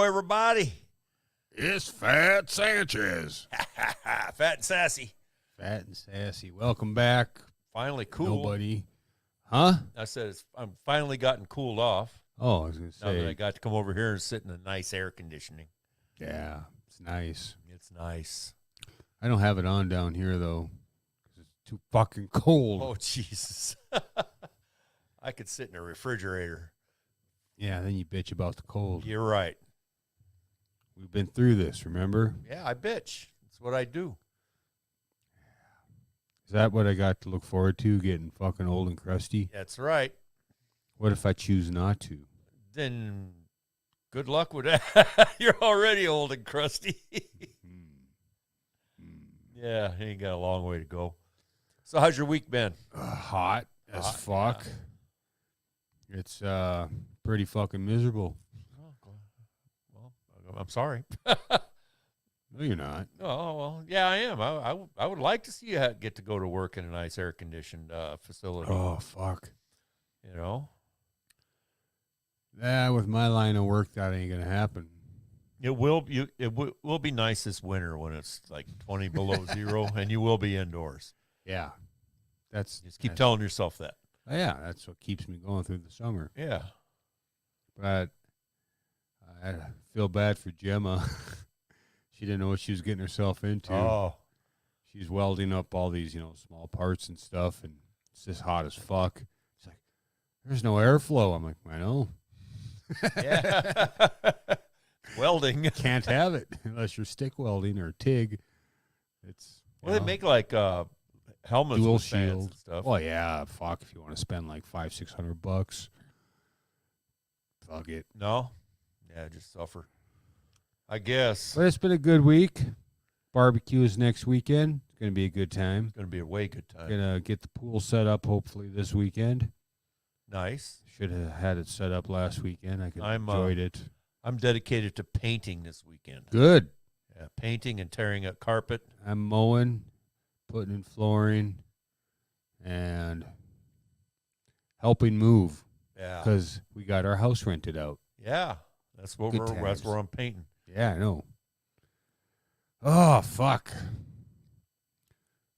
everybody. It's Fat Sanchez. Fat and sassy. Fat and sassy. Welcome back. Finally cool. Nobody. Huh? I said I'm finally gotten cooled off. Oh, I was going to Now that I say. got to come over here and sit in the nice air conditioning. Yeah, it's nice. It's nice. I don't have it on down here, though, because it's too fucking cold. Oh, Jesus. I could sit in a refrigerator. Yeah, then you bitch about the cold. You're right. We've been through this, remember? Yeah, I bitch. That's what I do. Is that what I got to look forward to, getting fucking old and crusty? That's right. What if I choose not to? Then good luck with that. You're already old and crusty. Yeah, you ain't got a long way to go. So how's your week been? Hot as Hot, fuck. yeah. It's pretty fucking miserable. Well, I'm sorry. No, you're not. Oh, well, yeah, I am. I would like to see you get to go to work in a nice air-conditioned facility. Oh, fuck. You know? Yeah, with my line of work, that ain't going to happen. It will be nice this winter when it's like 20 below zero, and you will be indoors. Yeah. Just keep telling yourself that. Yeah, that's what keeps me going through the summer. Yeah. But I feel bad for Gemma. She didn't know what she was getting herself into. Oh. She's welding up all these, small parts and stuff, and it's just hot as fuck. It's like, there's no airflow. I'm like, I know. Yeah. Welding. Can't have it unless you're stick welding or TIG. It's They make like helmets dual with fans shield and stuff. Oh yeah, fuck if you want to spend like $500-600. Fuck it. No? Yeah, just suffer. I guess. But it's been a good week. Barbecue is next weekend. It's gonna be a good time. It's going to be a way good time. Gonna get the pool set up hopefully this weekend. Nice. Should have had it set up last weekend. I could have I'm, enjoyed it. I'm dedicated to painting this weekend. Good. Yeah, painting and tearing up carpet. I'm mowing, putting in flooring, and helping move Yeah. because we got our house rented out. Yeah. That's what Good that's times. where I'm painting. Yeah, I know. Oh, fuck.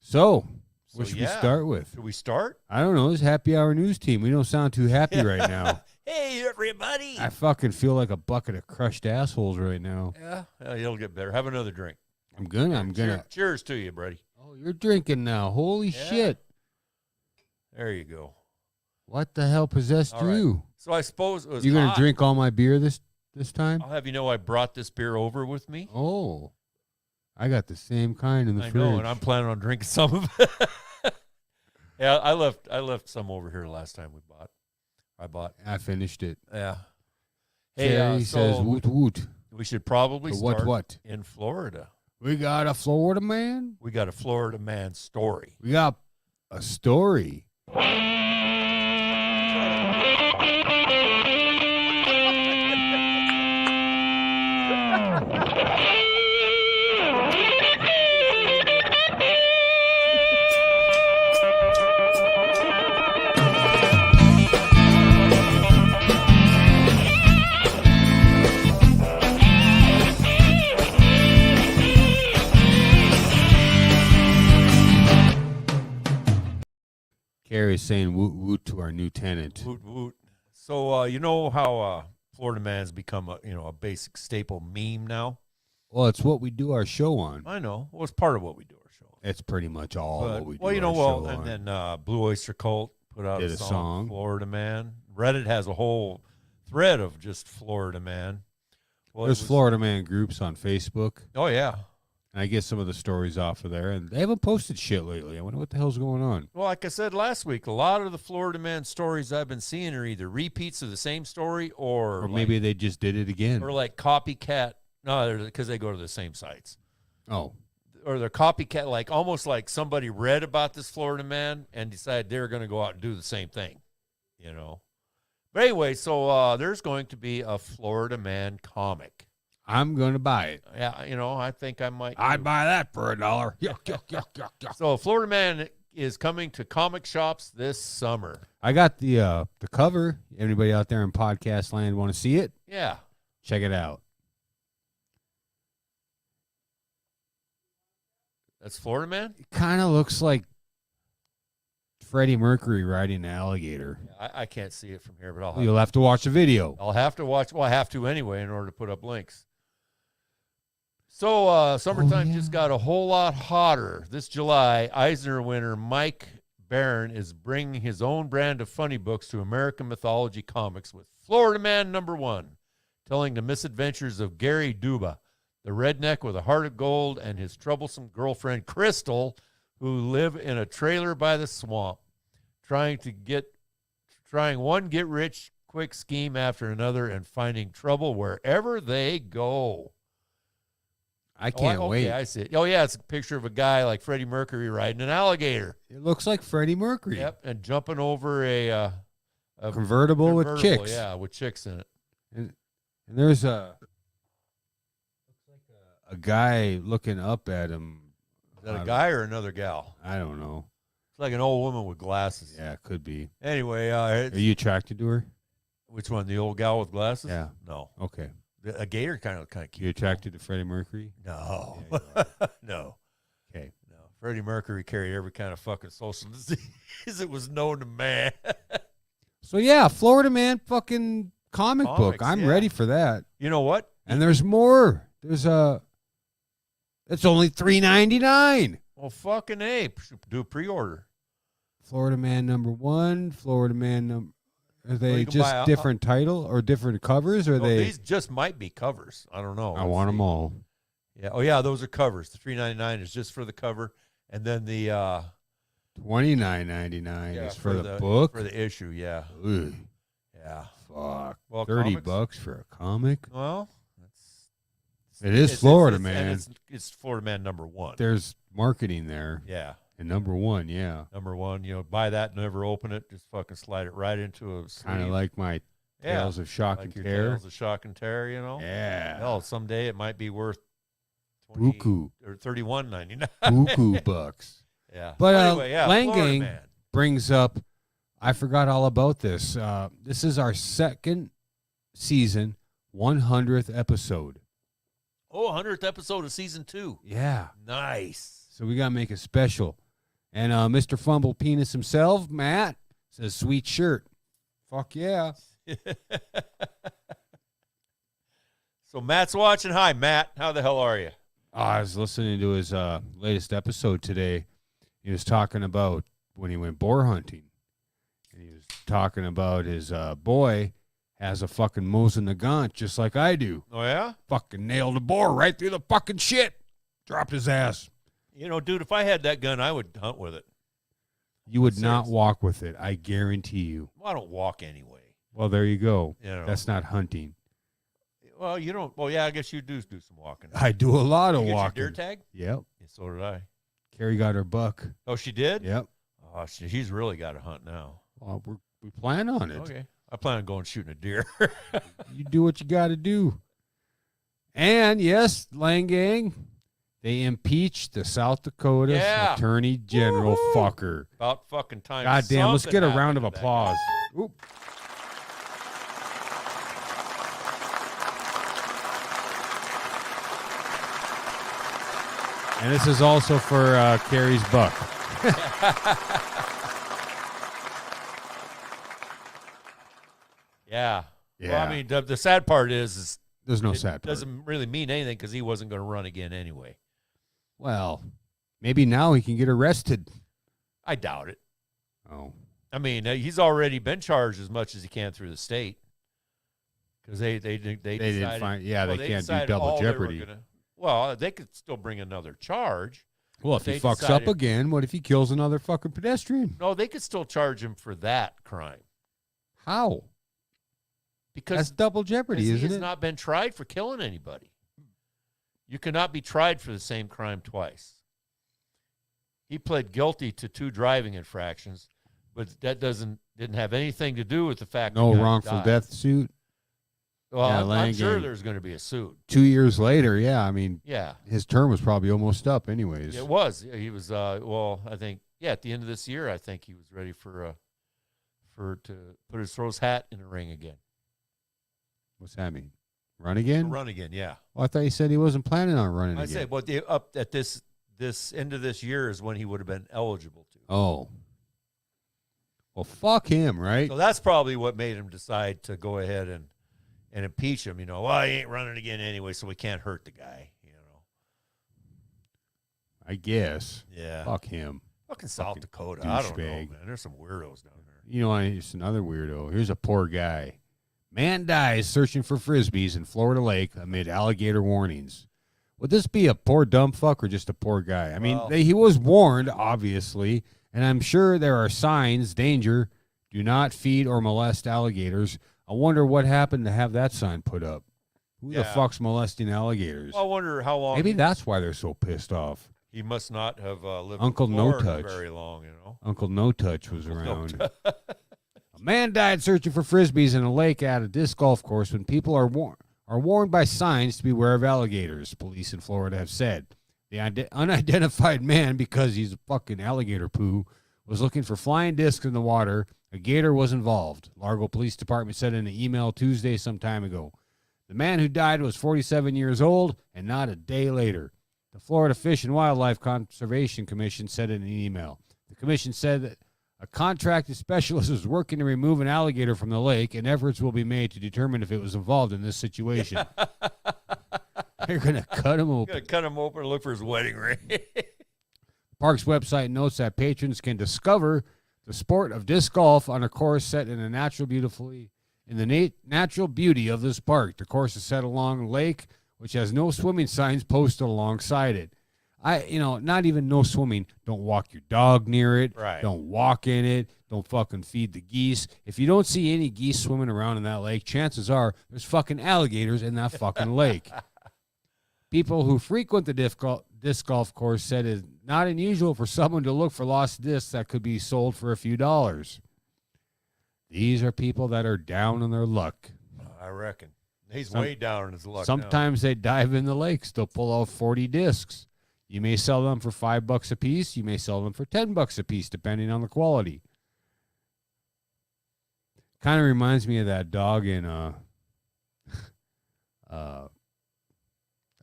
So, what should we start with? Should we start? I don't know. This Happy Hour News team, we don't sound too happy right now. Hey, everybody. I fucking feel like a bucket of crushed assholes right now. Yeah, it'll get better. Have another drink. I'm gonna. Cheers to you, buddy. Oh, you're drinking now. Holy shit. There you go. What the hell possessed All right. you? So I suppose it was You're going to hot. drink all my beer this time? I'll have you know I brought this beer over with me. Oh. I got the same kind in the I fridge. know, and I'm planning on drinking some of it. Yeah, I left some over here last time I bought. I finished it. Yeah. Hey, says woot woot. we should probably So start what? in Florida. We got a Florida man. We got a Florida man story. We got a story. Carrie's saying woot woot to our new tenant. Woot woot. So you know how Florida man's become a basic staple meme now? Well, it's what we do our show on. I know. Well, it's part of what we do our show on. It's pretty much all what we do Well, our show and on. then Blue Oyster Cult put out Did a a song, song. Florida Man. Reddit has a whole thread of just Florida Man. Well, There's Florida man groups on Facebook. Oh, yeah. And I get some of the stories off of there, and they haven't posted shit lately. I wonder what the hell's going on. Well, like I said last week, a lot of the Florida Man stories I've been seeing are either repeats of the same story Or maybe they just did it again. or like copycat. No, because they go to the same sites. Oh, Or they're copycat, like almost like somebody read about this Florida man and decided they're going to go out and do the same thing, But anyway, so there's going to be a Florida Man comic. I'm going to buy it. Yeah, I think I might. I'd buy that for $1. Yuck, yuck, yuck, yuck, yuck. So Florida Man is coming to comic shops this summer. I got the cover. Anybody out there in podcast land want to see it? Yeah. Check it out. That's Florida Man? It kind of looks like Freddie Mercury riding an alligator. Yeah, I can't see it from here, but You'll have to watch the video. I'll have to watch. Well, I have to anyway in order to put up links. So summertime just got a whole lot hotter. This July, Eisner winner Mike Barron is bringing his own brand of funny books to American mythology comics with Florida Man #1, telling the misadventures of Gary Duba, the redneck with a heart of gold, and his troublesome girlfriend Crystal, who live in a trailer by the swamp, trying one get-rich-quick scheme after another and finding trouble wherever they go. I can't wait. I see it. Oh, yeah, it's a picture of a guy like Freddie Mercury riding an alligator. It looks like Freddie Mercury. Yep, and jumping over a convertible with chicks. Yeah, with chicks in it. And there's a guy looking up at him. Is that a guy or another gal? I don't know. It's like an old woman with glasses. Yeah, it could be. Anyway, Are you attracted to her? which one? The old gal with glasses? Yeah. No. Okay. A gator kind of cute. You attracted to Freddie Mercury? No. Yeah, No. Okay. No. Freddie Mercury carried every kind of fucking social disease that was known to man. So yeah, Florida Man fucking comic book. Comics, I'm yeah. ready for that. You know what? And there's more. There's it's only $3.99. Well, fucking A. Do pre-order. Florida Man #1, Florida Man Are they you can just buy different title or different covers? Or No, they? these just might be covers. I don't know. I Let's want see. them all. Yeah. Oh, yeah. Those are covers. The $3.99 is just for the cover, and then the $29.99 is for the book. for the issue. Yeah. Ugh, Yeah. fuck. Well, $30 comics- for a comic. Well, It is Florida and Man. It's Florida Man #1. There's marketing there. Yeah. And #1, yeah. #1. Buy that, never open it. Just fucking slide it right into a sleeve. Kind of like my Yeah, Tales of Shock like and your Terror. Tales of Shock and Terror. Yeah. Hell, someday it might be worth 20 Buku. or $31.99. Buku bucks. Yeah. But anyway, yeah, Lang Florida Gang Man. brings up, I forgot all about this. This is our second season, 100th episode. Oh, 100th episode of season 2. Yeah. Nice. So we got to make it special. And Mr. Fumble Penis himself, Matt, says, sweet shirt. Fuck yeah. So Matt's watching. Hi, Matt. How the hell are you? I was listening to his latest episode today. He was talking about when he went boar hunting. And he was talking about his boy has a fucking Mosin Nagant just like I do. Oh, yeah? Fucking nailed a boar right through the fucking shit. Dropped his ass. Dude, if I had that gun, I would hunt with it. You would not Seriously. walk with it. I guarantee you. Well, I don't walk anyway. Well, there you go. That's That's not hunting. well, you don't. Well, yeah, I guess you do some walking. I do a lot of You get your walking. deer tag? Yep. Yeah, so did I. Carrie got her buck. Oh, she did? Yep. Oh, he's really got to hunt now. Well, we plan on it. Okay. I plan on going shooting a deer. You do what you got to do. And yes, Lang Gang, they impeached the South Dakota Yeah. Attorney General Woo-hoo. fucker. About fucking time. God damn, let's something get a round of happened to that applause. guy. Oop. And this is also for Carrie's buck. Yeah. Yeah. Well, I mean, the sad part is There's no it sad part. doesn't really mean anything because he wasn't going to run again anyway. Well, maybe now he can get arrested. I doubt it. Oh. I mean, he's already been charged as much as he can through the state because they They decided, didn't find, yeah, well, they can't do decided double all they were jeopardy. well, they could still bring another charge. Well, if he they fucks decided- up again, what if he kills another fucking pedestrian? No, they could still charge him for that crime How? because That's double jeopardy, he isn't has it? not been tried for killing anybody. You cannot be tried for the same crime twice. He pled guilty to 2 driving infractions, but that didn't have anything to do with the fact No the guy wrongful died. death suit. Well, Yeah, I'm Lang sure Gang. there's going to be a suit. 2 years later, yeah, I mean, Yeah, his term was probably almost up anyways. it was. He was. Well, I think. Yeah, at the end of this year, I think he was ready to put his throw his hat in the ring again. What's that mean? Run To again? run again. Yeah. Well, I thought he said he wasn't planning on running I again. said, well, up at this this end of this year is when he would have been eligible to. Oh. Well, fuck him, right? So that's probably what made him decide to go ahead and impeach him. Well, he ain't running again anyway, so we can't hurt the guy. I guess. Yeah. Fuck him. Fucking South Dakota. I don't know, douchebag. man. There's some weirdos down there. You know, it's another weirdo. Here's a poor guy. Man dies searching for frisbees in Florida lake amid alligator warnings. Would this be a poor dumb fuck or just a poor guy? I mean, Well- he was warned, obviously, and I'm sure there are signs, danger, do not feed or molest alligators. I wonder what happened to have that sign put up. Who the Yeah. fuck's molesting alligators? Well, I wonder how long. Maybe that's why they're so pissed off. He must not have lived Uncle in No Florida Touch. very long, Uncle No Touch was No around. Touch. A man died searching for frisbees in a lake at a disc golf course when people are warned by signs to beware of alligators, police in Florida have said. The unidentified man, because he's a fucking alligator poo, was looking for flying discs in the water. A gator was involved, Largo Police Department said in an email Tuesday some time ago. The man who died was 47 years old and not a day later. The Florida Fish and Wildlife Conservation Commission said in an email. The commission said that a contracted specialist is working to remove an alligator from the lake, and efforts will be made to determine if it was involved in this situation. They're going to cut him open. Gonna cut him open and look for his wedding ring. The park's website notes that patrons can discover the sport of disc golf on a course set in the natural beauty of this park. The course is set along a lake, which has no swimming signs posted alongside it. Not even no swimming. Don't walk your dog near it. Right. Don't walk in it. Don't fucking feed the geese. If you don't see any geese swimming around in that lake, chances are there's fucking alligators in that fucking lake. People who frequent the disc golf course said it's not unusual for someone to look for lost discs that could be sold for a few dollars. These are people that are down on their luck. I reckon. He's way down in his luck. Sometimes they dive in the lakes. They'll pull out 40 discs. You may sell them for $5 a piece. You may sell them for $10 a piece, depending on the quality. Kind of reminds me of that dog in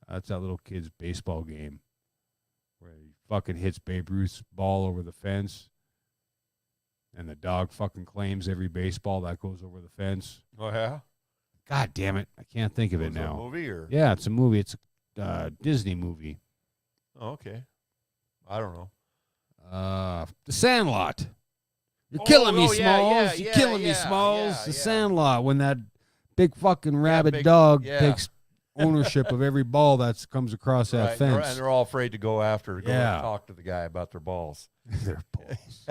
that's that little kid's baseball game where he fucking hits Babe Ruth's ball over the fence, and the dog fucking claims every baseball that goes over the fence. Oh yeah. God damn it! I can't think of it Was it now. a movie or? Yeah, it's a movie. It's a Disney movie. Oh, okay. I don't know. The Sandlot. You're killing me, yeah, Smalls. You're killing me, Smalls. yeah, The yeah. Sandlot. When that big fucking rabid big- dog yeah. takes ownership of every ball that comes across that Right, fence. and they're all afraid to go after, go Yeah. and talk to the guy about their balls. Their balls.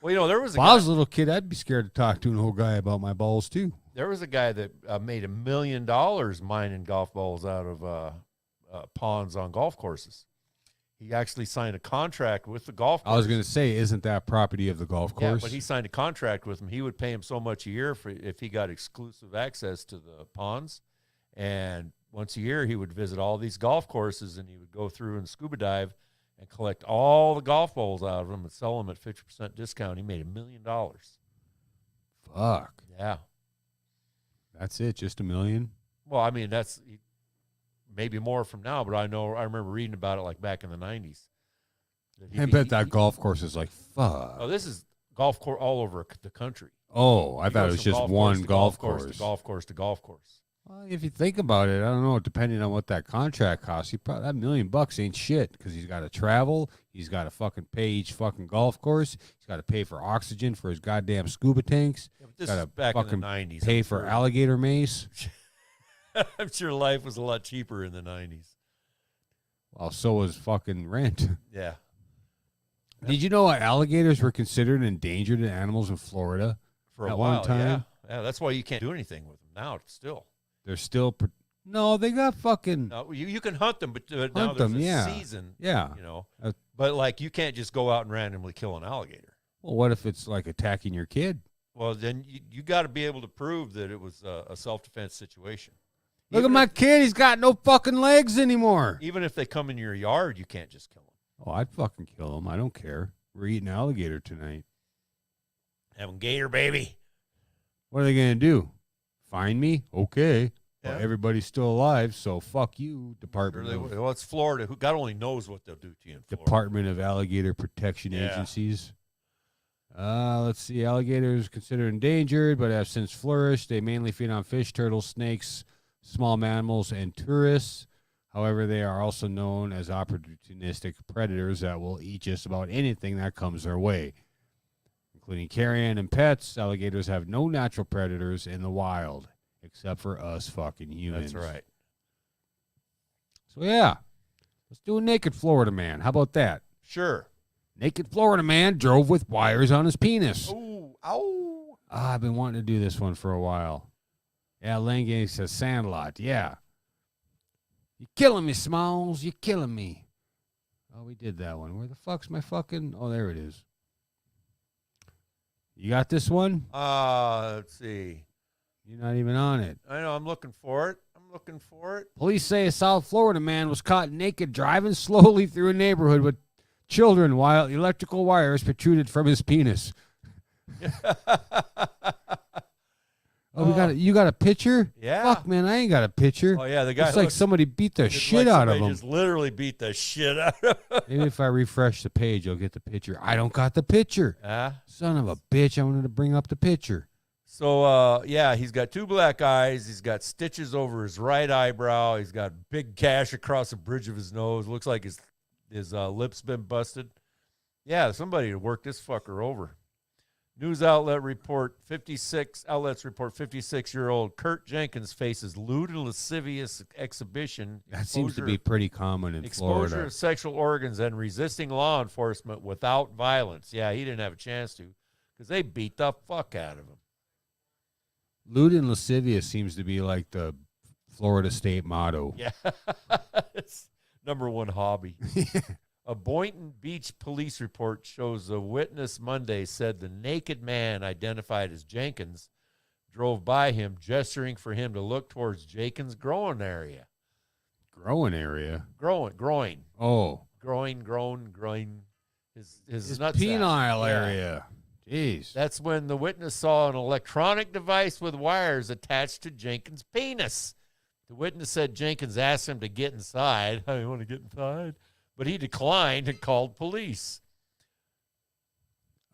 Well, there was If I was a little kid, I'd be scared to talk to an old guy about my balls too. there was a guy that made $1 million mining golf balls out of ponds on golf courses. He actually signed a contract with the golf course. I was going to say, isn't that property of the golf Yeah, course? but he signed a contract with him. He would pay him so much a year if he got exclusive access to the ponds. And once a year, he would visit all these golf courses, and he would go through and scuba dive and collect all the golf balls out of them and sell them at 50% discount. He made $1 million. Fuck. Yeah. That's it. Just $1 million. Well, I mean, that's maybe more from now, but I remember reading about it like back in the 90s. I bet that golf course is like, fuck. Oh, this is golf course all over the country. Oh, I He thought it goes was from just course one to golf course course. to golf course to golf course. Well, if you think about it, I don't know. Depending on what that contract costs, that $1 million ain't shit because he's got to travel. He's got to fucking pay each fucking golf course. He's got to pay for oxygen for his goddamn scuba tanks. Yeah, but this Gotta is back in the fucking 90s. Pay I'm for sure. alligator mace. I'm sure life was a lot cheaper in the 90s. Well, so was fucking rent. Yeah. Did you know alligators were considered endangered animals in Florida? For a At while, one time? Yeah, that's why you can't do anything with them now still. They're still. No, they got fucking. No, you can hunt them, but now Hunt there's them, a yeah. season, Yeah. But, like, you can't just go out and randomly kill an alligator. Well, what if it's like attacking your kid? Well, then you got to be able to prove that it was a self-defense situation. Look at Even my if- kid. He's got no fucking legs anymore. Even if they come in your yard, you can't just kill them. Oh, I'd fucking kill him. I don't care. We're eating alligator tonight. Having gator, baby. What are they going to do? Find me? Okay. Well, Yeah. everybody's still alive, so fuck you, Sure Department they of would. Well, it's Florida. Who God only knows what they'll do to you in Florida. Department of Alligator Protection Yeah. Agencies. Let's see. Alligators considered endangered, but have since flourished. They mainly feed on fish, turtles, snakes, small mammals, and tourists. However, they are also known as opportunistic predators that will eat just about anything that comes their way, including carrion and pets. Alligators have no natural predators in the wild, except for us fucking humans. That's right. So, yeah, let's do a naked Florida man. How about that? Sure. Naked Florida man drove with wires on his penis. Ooh, ow. I've been wanting to do this one for a while. Yeah, Lange says Sandlot. Yeah. You're killing me, Smalls. You're killing me. Oh, we did that one. Where the fuck's my fucking... Oh, there it is. You got this one? Let's see. You're not even on it. I know. I'm looking for it. Police say a South Florida man was caught naked driving slowly through a neighborhood with children while electrical wires protruded from his penis. Oh, we got you got a picture? Yeah. Fuck, man, I ain't got a picture. Oh, yeah. The guy It's like somebody beat the shit out of him. Just literally beat the shit out of him. Maybe if I refresh the page, I'll get the picture. I don't got the picture. Son of a bitch, I wanted to bring up the picture. So, yeah, he's got 2 black eyes. He's got stitches over his right eyebrow. He's got big gash across the bridge of his nose. Looks like his lips been busted. Yeah, somebody worked this fucker over. News outlets report 56-year-old Kurt Jenkins faces lewd and lascivious exhibition. That seems to be pretty common in Exposure Florida. of sexual organs and resisting law enforcement without violence. Yeah, he didn't have a chance to because they beat the fuck out of him. Lewd and lascivious seems to be like the Florida state motto. Yeah, it's #1 hobby. A Boynton Beach police report shows a witness Monday said the naked man identified as Jenkins drove by him, gesturing for him to look towards Jenkins' groin area. Groin area? Groin. Oh. Groin. His nutsack. penile Yeah. area. Jeez. That's when the witness saw an electronic device with wires attached to Jenkins' penis. The witness said Jenkins asked him to get inside. I want to get inside. But he declined and called police.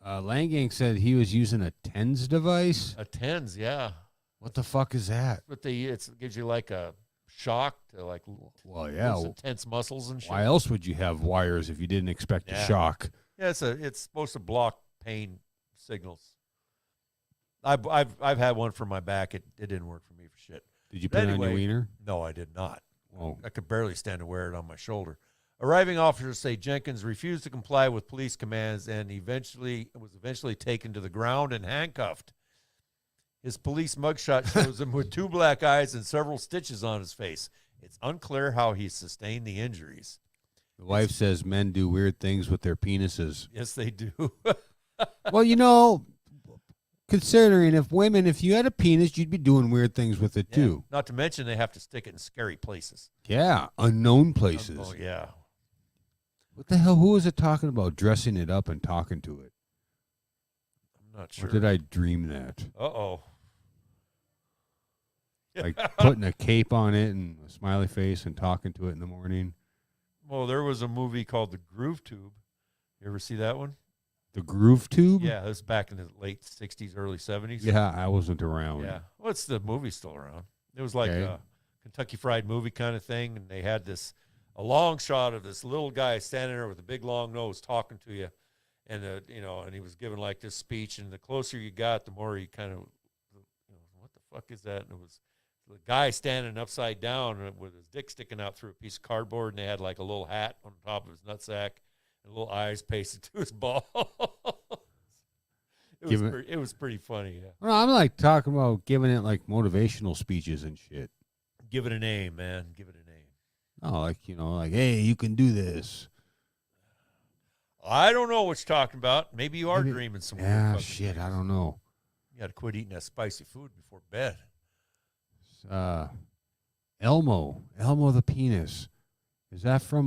Langang said he was using a TENS device. A TENS, yeah. What the fuck is that? But it gives you like a shock to like Well, yeah. loosen tense muscles and shit. Why else would you have wires if you didn't expect a shock? Yeah, it's supposed to block pain signals. I've had one for my back. It didn't work for me for shit. Did you put it on your wiener? No, I did not. Oh. I could barely stand to wear it on my shoulder. Arriving officers say Jenkins refused to comply with police commands and was eventually taken to the ground and handcuffed. His police mugshot shows him with 2 black eyes and several stitches on his face. It's unclear how he sustained the injuries. The wife says men do weird things with their penises. Yes, they do. Well, considering if you had a penis, you'd be doing weird things with it too. Not to mention they have to stick it in scary places. Yeah, unknown places. Oh, yeah. What the hell? Who was it talking about dressing it up and talking to it? I'm not sure. Or did I dream that? Uh-oh. Like putting a cape on it and a smiley face and talking to it in the morning. Well, there was a movie called The Groove Tube. You ever see that one? The Groove Tube? Yeah, it was back in the late 60s, early 70s. Yeah, I wasn't around. Yeah. What's the movie still around? It was like a Kentucky Fried Movie kind of thing, and they had a long shot of this little guy standing there with a big long nose talking to you, and and he was giving like this speech, and the closer you got, the more he kind of, what the fuck is that? And it was the guy standing upside down with his dick sticking out through a piece of cardboard, and they had like a little hat on top of his nutsack and little eyes pasted to his ball. It was pretty funny. Yeah. Well, I'm like talking about giving it like motivational speeches and shit. Give it a name, man. Give it a name. Oh, like, hey, you can do this. I don't know what you're talking about. Maybe you are dreaming some weird fucking shit, things. I don't know. You got to quit eating that spicy food before bed. Elmo the penis. Is that from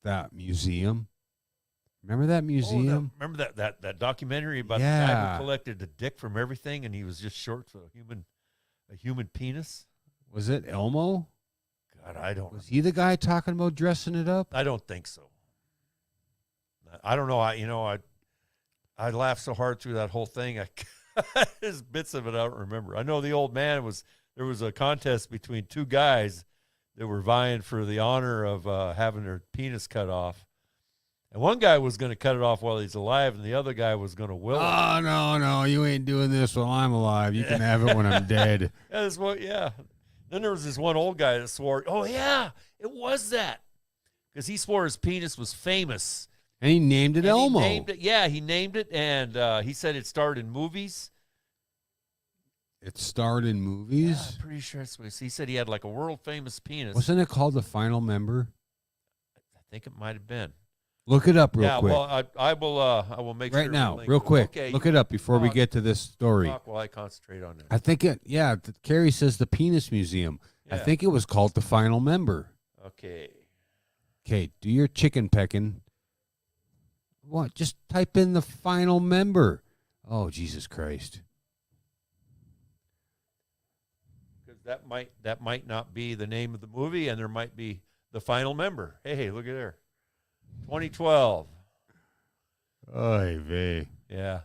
that museum? Remember that museum? Remember that documentary about the guy who collected the dick from everything, and he was just short for a human A human penis? Was it Elmo? God, I don't. Was he the guy talking about dressing it up? I don't think so. I don't know. I laughed so hard through that whole thing. There's bits of it I don't remember. I know the old man there was a contest between two guys that were vying for the honor of having their penis cut off. And one guy was going to cut it off while he's alive, and the other guy was going to will it. Oh, no, you ain't doing this while I'm alive. You can have it when I'm dead. Yeah. Then there was this one old guy that swore, oh, yeah, it was that. Because he swore his penis was famous. And he named it Elmo. He named it, and he said it starred in movies. It starred in movies? Yeah, I'm pretty sure that's what he said. He had like a world-famous penis. Wasn't it called The Final Member? I think it might have been. Look it up real quick. Well, I will make right sure. now, real quick. Okay, look it up before we get to this story. Talk while I concentrate on it. I think Carrie says the Penis Museum. Yeah. I think it was called The Final Member. Okay, do your chicken pecking. What? Just type in The Final Member. Oh, Jesus Christ. because that might not be the name of the movie, and there might be The Final Member. Hey, look at there. 2012. Oy vey. Yeah.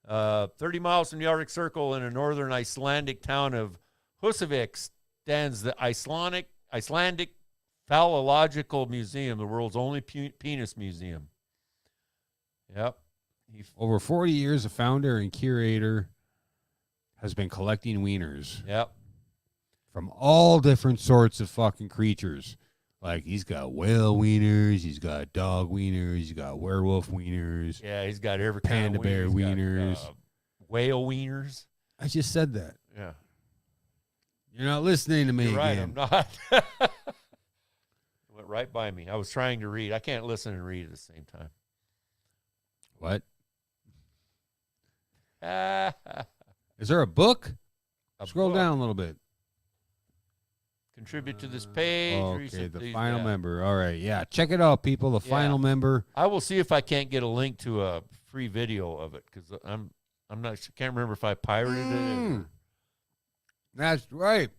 30 miles from the Arctic Circle in a northern Icelandic town of Husavik stands the Icelandic Phallological Museum, the world's only penis museum. Yep. Over 40 years, the founder and curator has been collecting wieners Yep. from all different sorts of fucking creatures. Like, he's got whale wieners, he's got dog wieners, he's got werewolf wieners. Yeah, he's got every kind Panda of bear wiener. He's got, wieners. whale wieners. I just said that. Yeah. You're not listening to me You're right, again. I'm not. It went right by me. I was trying to read. I can't listen and read at the same time. What? Is there a book? Scroll down a little bit. Contribute to this page. Okay, The Final Member. All right, yeah. Check it out, people. The Final Member. I will see if I can't get a link to a free video of it because I'm not. Can't remember if I pirated it. That's right.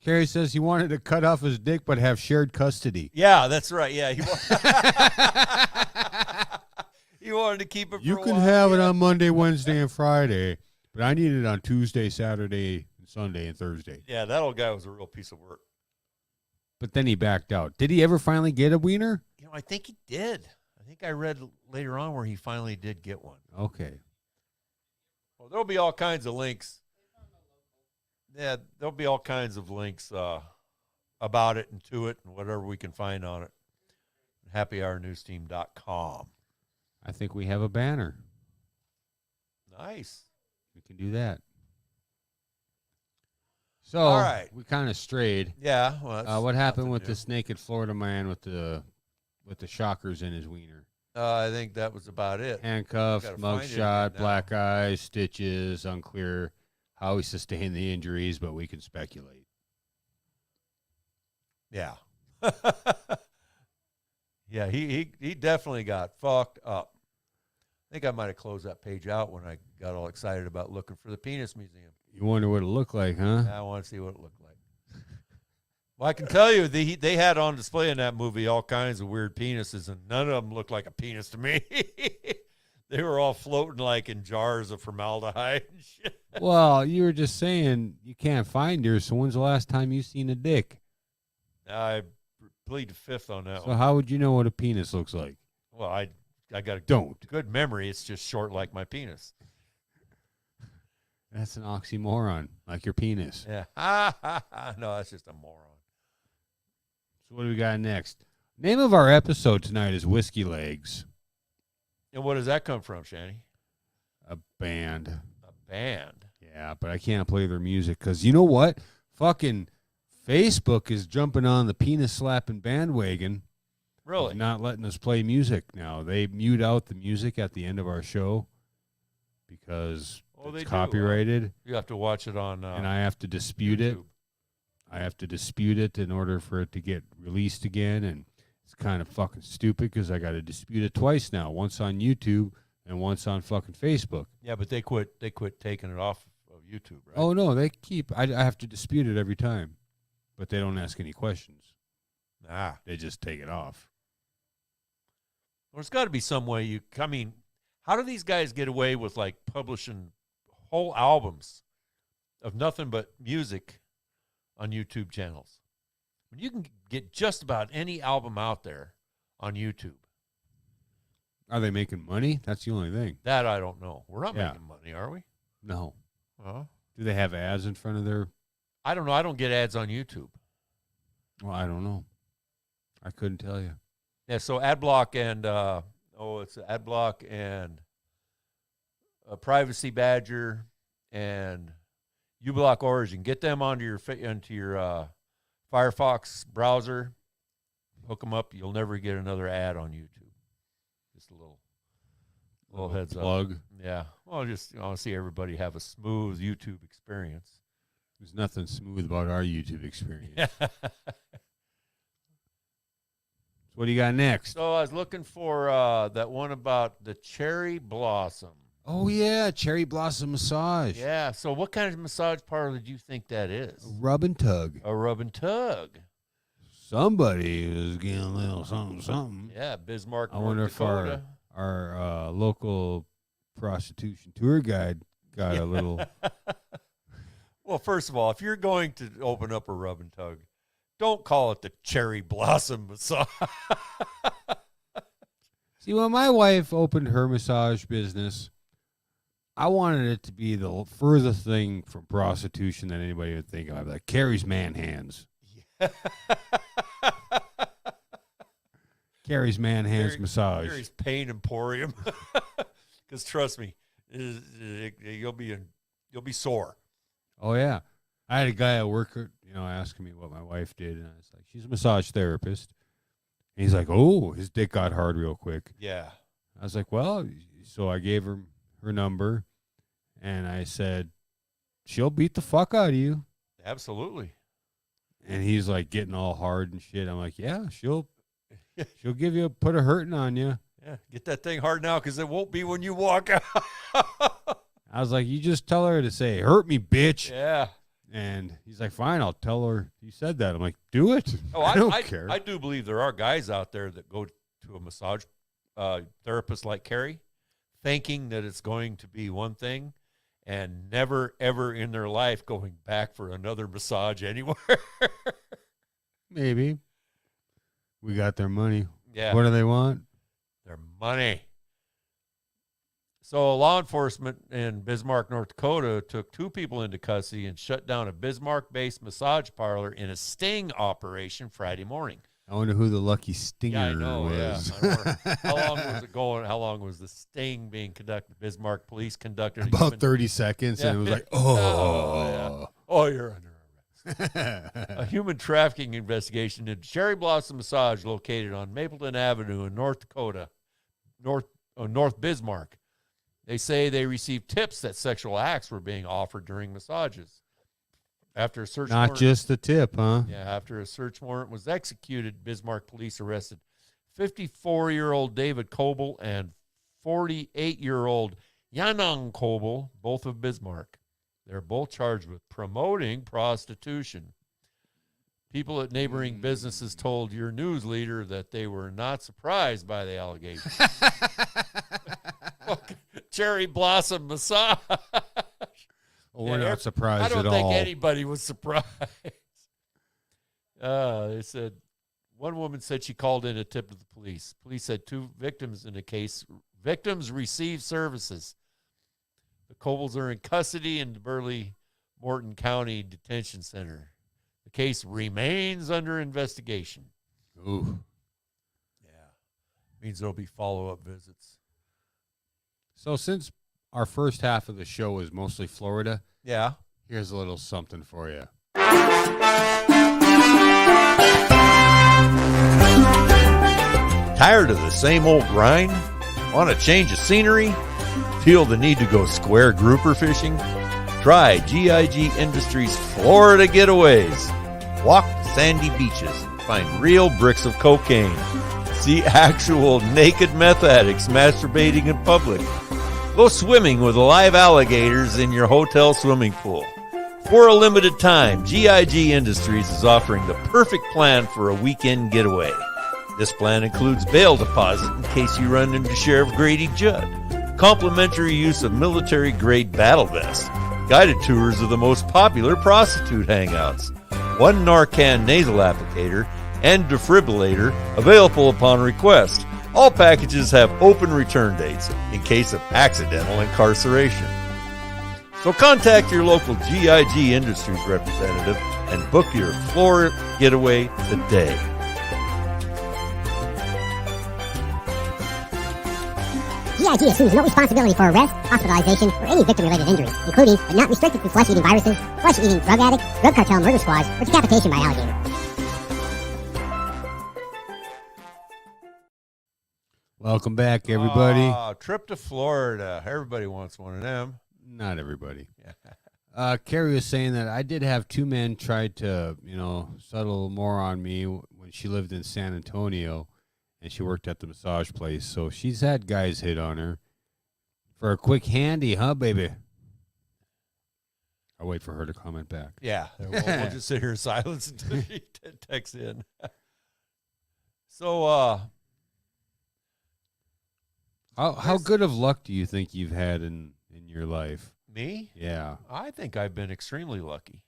Carrie says he wanted to cut off his dick but have shared custody. Yeah, that's right. Yeah, he wanted to keep it. You for a can while. have it on Monday, Wednesday, and Friday, but I need it on Tuesday, Saturday, Sunday, and Thursday. Yeah, that old guy was a real piece of work. But then he backed out. Did he ever finally get a wiener? I think he did. I think I read later on where he finally did get one. Okay. Well, there'll be all kinds of links. Yeah, there'll be all kinds of links about it and to it and whatever we can find on it. HappyHourNewsTeam.com. I think we have a banner. Nice. We can do that. So, all right. We kind of strayed. Yeah. Well, what happened with this naked Florida man with the shockers in his wiener? I think that was about it. Handcuffed, Gotta find it mugshot, again now. black eyes, stitches, unclear how he sustained the injuries, but we can speculate. Yeah. Yeah, he definitely got fucked up. I think I might have closed that page out when I got all excited about looking for the penis museum. You wonder what it looked like, huh? I want to see what it looked like. Well, I can tell you, they had on display in that movie all kinds of weird penises, and none of them looked like a penis to me. They were all floating like in jars of formaldehyde and shit. Well, you were just saying you can't find yours, so when's the last time you seen a dick? I plead the fifth on that So one. how would you know what a penis looks like? Well, I got a Don't. good memory. It's just short like my penis. That's an oxymoron, like your penis. Yeah. No, that's just a moron. So what do we got next? Name of our episode tonight is Whiskey Legs. And what does that come from, Shanny? A band. A band. Yeah, but I can't play their music because you know what? Fucking Facebook is jumping on the penis slapping bandwagon. Really? Not letting us play music now. They mute out the music at the end of our show because They it's do. copyrighted, You have to watch it on and I have to dispute it. YouTube. I have to dispute it in order for it to get released again, and it's kind of fucking stupid because I got to dispute it twice now. Once on YouTube and once on fucking Facebook. Yeah, but they quit taking it off of YouTube, right? Oh no, they keep. I have to dispute it every time, but they don't ask any questions. Nah. They just take it off. There's got to be some way I mean, how do these guys get away with like publishing whole albums of nothing but music on YouTube channels? When you can get just about any album out there on YouTube. Are they making money? That's the only thing. That I don't know. We're not Yeah. making money, are we? No. Huh? Do they have ads in front of their? I don't know. I don't get ads on YouTube. Well, I don't know. I couldn't tell you. Yeah, so AdBlock and it's AdBlock and Privacy Badger and uBlock Origin. Get them onto your Firefox browser. Hook them up. You'll never get another ad on YouTube. Just a little heads plug. up. Yeah. Well, just I want to see everybody have a smooth YouTube experience. There's nothing smooth about our YouTube experience. Yeah. What do you got next? So I was looking for that one about the cherry blossom. Oh yeah, cherry blossom massage. Yeah. So what kind of massage parlor do you think that is? Rub and tug. A rub and tug. Somebody is getting a little something. Yeah, Bismarck, I North wonder if Dakota. our local prostitution tour guide got a little. Well, first of all, if you're going to open up a rub and tug, don't call it the cherry blossom massage. See, when my wife opened her massage business, I wanted it to be the furthest thing from prostitution that anybody would think of. I'd be like, Carrie's man hands. Carrie's man hands massage. Carrie's pain emporium. Because trust me, you'll be sore. Oh yeah, I had a guy at work, asking me what my wife did, and I was like, she's a massage therapist. And he's like, oh, his dick got hard real quick. Yeah. I was like, well, so I gave her number, and I said, she'll beat the fuck out of you. Absolutely. And he's like getting all hard and shit. I'm like, yeah, she'll put a hurting on you. Yeah, get that thing hard now because it won't be when you walk out. I was like, you just tell her to say, hurt me, bitch. Yeah. And he's like, fine, I'll tell her you said that. I'm like, do it. Oh, I don't care. I do believe there are guys out there that go to a massage therapist like Carrie, thinking that it's going to be one thing and never, ever in their life going back for another massage anywhere. Maybe. We got their money. Yeah. What do they want? Their money. So law enforcement in Bismarck, North Dakota took 2 people into custody and shut down a Bismarck-based massage parlor in a sting operation Friday morning. I wonder who the lucky stinger Yeah, I know. was. Yeah. I wonder, how long was it going? How long was the sting being conducted? Bismarck police conducted About 30 seconds, and it was like, oh. Yeah. Oh, you're under arrest. A human trafficking investigation into Cherry Blossom Massage located on Mapleton Avenue in North Dakota, North Bismarck. They say they received tips that sexual acts were being offered during massages. After a search Not warrant, just the tip, huh? yeah, after a search warrant was executed, Bismarck police arrested 54-year-old David Coble and 48-year-old Yanang Coble, both of Bismarck. They're both charged with promoting prostitution. People at neighboring businesses told your news leader that they were not surprised by the allegations. Cherry Blossom Massage. Well, we're Yeah, not surprised I at don't think all. anybody was surprised. They said one woman said she called in a tip to the police. Police said 2 victims in the case. Victims received services. The Cobles are in custody in the Burley Morton County Detention Center. The case remains under investigation. Ooh. Yeah. Means there'll be follow-up visits. So since our first half of the show was mostly Florida, Yeah. here's a little something for you. Tired of the same old grind? Want to change of scenery? Feel the need to go square grouper fishing? Try GIG Industries Florida Getaways. Walk the sandy beaches and find real bricks of cocaine. See actual naked meth addicts masturbating in public. Go swimming with live alligators in your hotel swimming pool. For a limited time, GIG Industries is offering the perfect plan for a weekend getaway. This plan includes bail deposit in case you run into Sheriff Grady Judd, complimentary use of military-grade battle vests, guided tours of the most popular prostitute hangouts, one Narcan nasal applicator, and defibrillator available upon request. All packages have open return dates in case of accidental incarceration. So contact your local GIG Industries representative and book your Florida getaway today. GIG assumes no responsibility for arrest, hospitalization, or any victim-related injuries, including, but not restricted to flesh-eating viruses, flesh-eating drug addict, drug cartel murder squads, or decapitation by alligator. Welcome back, everybody. Trip to Florida. Everybody wants one of them. Not everybody. Carrie was saying that I did have two men try to, settle more on me when she lived in San Antonio and she worked at the massage place. So she's had guys hit on her for a quick handy, huh, baby? I'll wait for her to comment back. Yeah, we'll just sit here in silence until she texts in. So, how good of luck do you think you've had in your life? me? Yeah. I think I've been extremely lucky.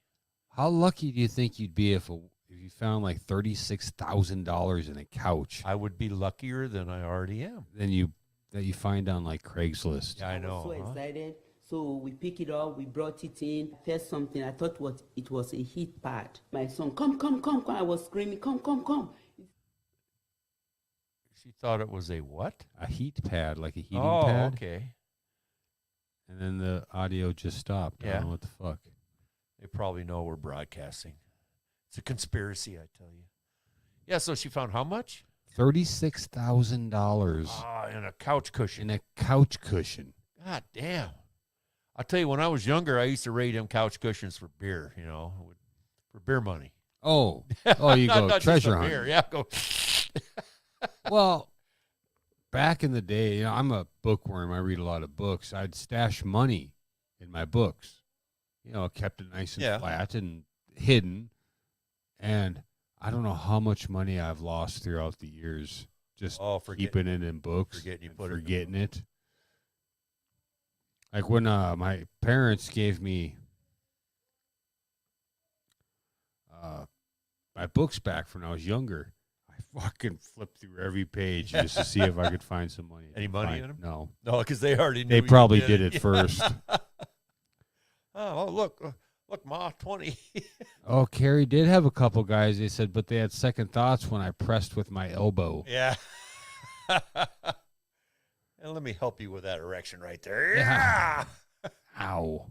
How lucky do you think you'd be if you found like $36,000 in a couch? I would be luckier than I already am. That you find on like Craigslist. Yeah, I I know. was so excited. So we pick it up, we brought it in. First something, I thought it was a heat pad. My son, come. I was screaming, come. She thought it was a what? A heat pad, like a heating Oh, pad. okay. And then the audio just stopped. I Yeah. don't know what the fuck. They probably know we're broadcasting. It's a conspiracy, I tell you. Yeah, so she found how much? $36,000 In a couch cushion. in a couch cushion. God damn. I'll tell you, when I was younger, I used to rate them couch cushions for beer, for beer money. Oh, you Not go just treasure a hunt. beer. Yeah, go. Well, back in the day, I'm a bookworm. I read a lot of books. I'd stash money in my books. Kept it nice and Yeah. flat and hidden. And I don't know how much money I've lost throughout the years just keeping it in books. forgetting you and put it in the forgetting it. Like when my parents gave me my books back when I was younger, I fucking flipped through every page just to see if I could find some money. Any money in them? No. No, because they already knew. They you probably did it Yeah. first. Look, Ma, 20. Oh, Carrie did have a couple guys. They said, but they had second thoughts when I pressed with my elbow. Yeah. And let me help you with that erection right there. Yeah. Yeah. Ow.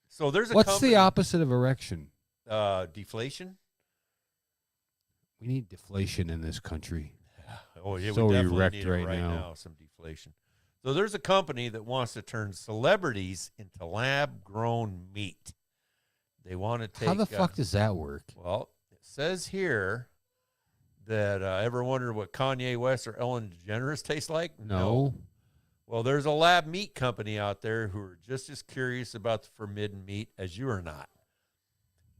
So there's a What's company, the opposite of erection? deflation. We need deflation in this country. Oh, yeah, So we definitely erect need it right right now. now. Some deflation. So there's a company that wants to turn celebrities into lab-grown meat. They want to take. How the fuck does that work? Well, it says here that ever wondered what Kanye West or Ellen DeGeneres taste like? No. Well, there's a lab meat company out there who are just as curious about the forbidden meat as you are not.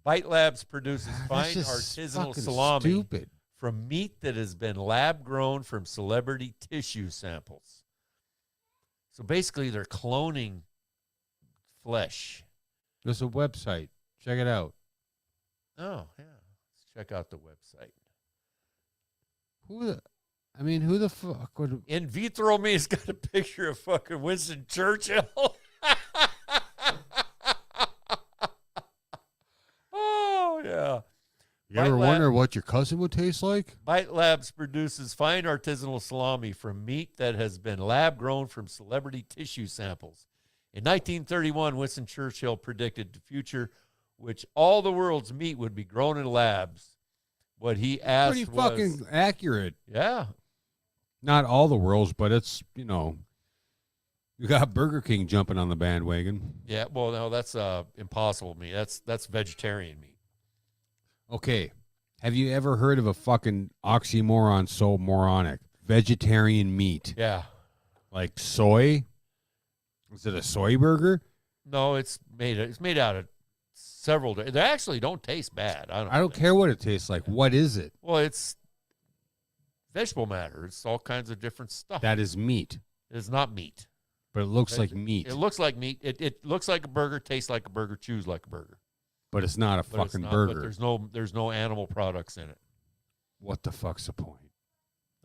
Bite Labs produces That's fine just artisanal fucking salami stupid. from meat that has been lab grown from celebrity tissue samples. So basically, they're cloning flesh. There's a website. Check it out. Oh, yeah. Let's check out the website. Who the fuck would... In Vitro Me's got a picture of fucking Winston Churchill. Oh, yeah. You ever wonder what your cousin would taste like? Bite Labs produces fine artisanal salami from meat that has been lab grown from celebrity tissue samples. In 1931, Winston Churchill predicted the future which all the world's meat would be grown in labs. What he asked Pretty was... fucking accurate. Yeah. Not all the world's, but it's, you got Burger King jumping on the bandwagon. Yeah, well, no, that's impossible meat. That's vegetarian meat. Okay. Have you ever heard of a fucking oxymoron so moronic? Vegetarian meat. Yeah. Like soy Is it a soy burger? No, it's made out of several. They actually don't taste bad. I don't care what it tastes like. What is it? Well, it's vegetable matter. It's all kinds of different stuff. That is meat, It's not meat. but it looks like meat. It looks like meat. It looks like a burger, tastes like a burger, chews like a burger. But it's not a But it's fucking not- burger. But there's no animal products in it. What the fuck's the point?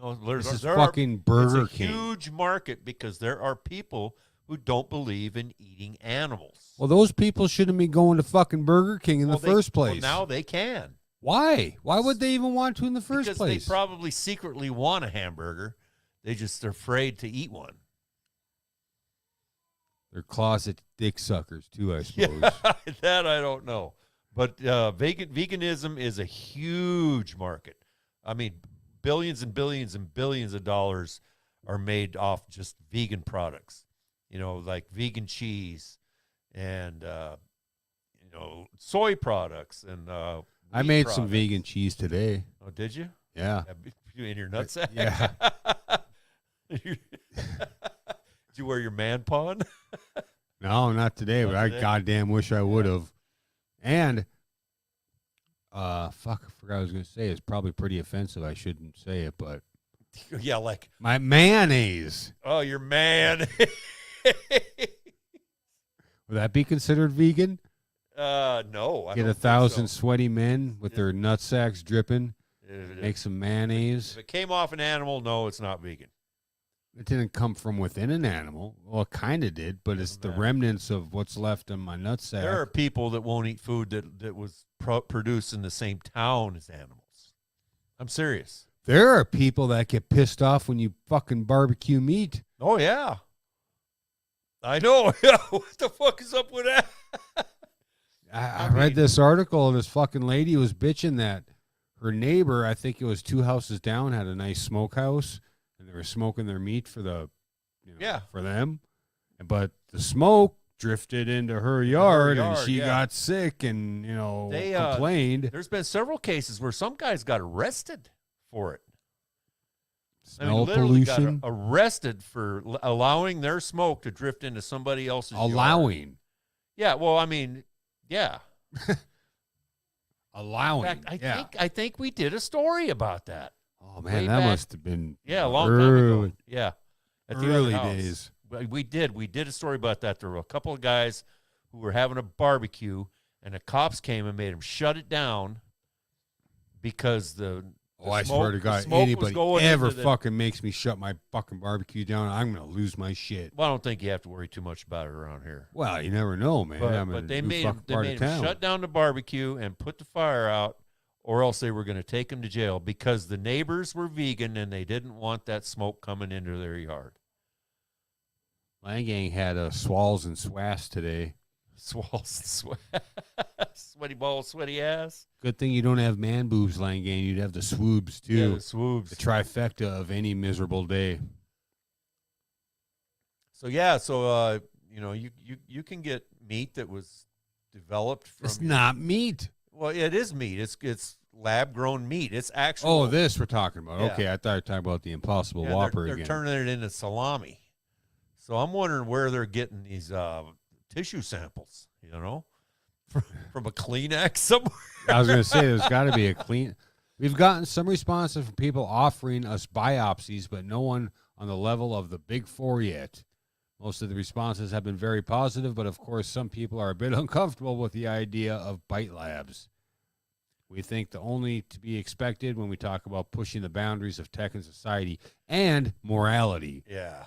No, This is there fucking Burger it's a King. huge market because there are people who don't believe in eating animals. Well, those people shouldn't be going to fucking Burger King in the first place. Well, now they can. Why? Why would they even want to in the first Because place? they probably secretly want a hamburger. They're afraid to eat one. They're closet dick suckers too, I suppose. Yeah, that I don't know. But veganism is a huge market. I mean, billions and billions and billions of dollars are made off just vegan products. You know, like vegan cheese and, soy products and I wheat made some products. vegan cheese today. Oh, did you? Yeah. In your nutsack? Yeah. Did you wear your man pawn? No, not today, but Not I today? goddamn wish I would have. And fuck, I forgot what I was gonna say. It's probably pretty offensive. I shouldn't say it, but Yeah, like, my mayonnaise. oh, your man. Would that be considered vegan? No. I Get don't 1,000 think so. sweaty men with their nutsacks dripping, If make some mayonnaise. it came off an animal, no, it's not vegan. It didn't come from within an animal. Well, it kind of did, but it's Doesn't the matter. remnants of what's left in my nutsack. There are people that won't eat food that was produced in the same town as animals. I'm serious. There are people that get pissed off when you fucking barbecue meat. Oh, yeah. I know. Yeah. What the fuck is up with that? I I read mean- this article, and this fucking lady was bitching that her neighbor, I think it was 2 houses down, had a nice smokehouse, and they were smoking their meat for Yeah. for them. But the smoke drifted into her yard, and yard, she yeah. got sick and, They, complained. There's been several cases where some guys got arrested for it. Smell literally pollution. got arrested for allowing their smoke to drift into somebody else's yard. Allowing. Yeah, well, I mean, yeah. Allowing. In fact, yeah. I think we did a story about that. Oh, man, way that back- must have been Yeah, a long time early, ago. Yeah, at the early other house. days. We did a story about that. There were a couple of guys who were having a barbecue, and the cops came and made them shut it down because the Oh, I smoke- swear to the God, smoke was anybody going ever into the- fucking makes me shut my fucking barbecue down, I'm going to lose my shit. Well, I don't think you have to worry too much about it around here. Well, you never know, man. But, I'm in but a they new made fucking him, they part made of him town. shut down the barbecue and put the fire out, or else they were going to take him to jail because the neighbors were vegan and they didn't want that smoke coming into their yard. Langang had a swalls and swass today. Swalls, sweaty balls, sweaty ass. Good thing you don't have man boobs, Langang. You'd have the swoobs, too. Yeah, the swoobs. The trifecta of any miserable day. So yeah, you can get meat that was developed from. It's not meat. Well, it is meat. It's lab grown meat. It's actual. Oh, this we're talking about. Yeah. Okay, I thought you were talking about the Impossible yeah, Whopper they're again. turning it into salami. So I'm wondering where they're getting these tissue samples. From a Kleenex somewhere. I was going to say there's got to be a clean. We've gotten some responses from people offering us biopsies, but no one on the level of the Big Four yet. Most of the responses have been very positive, but of course, some people are a bit uncomfortable with the idea of bite labs. We think the only to be expected when we talk about pushing the boundaries of tech and society and morality. Yeah.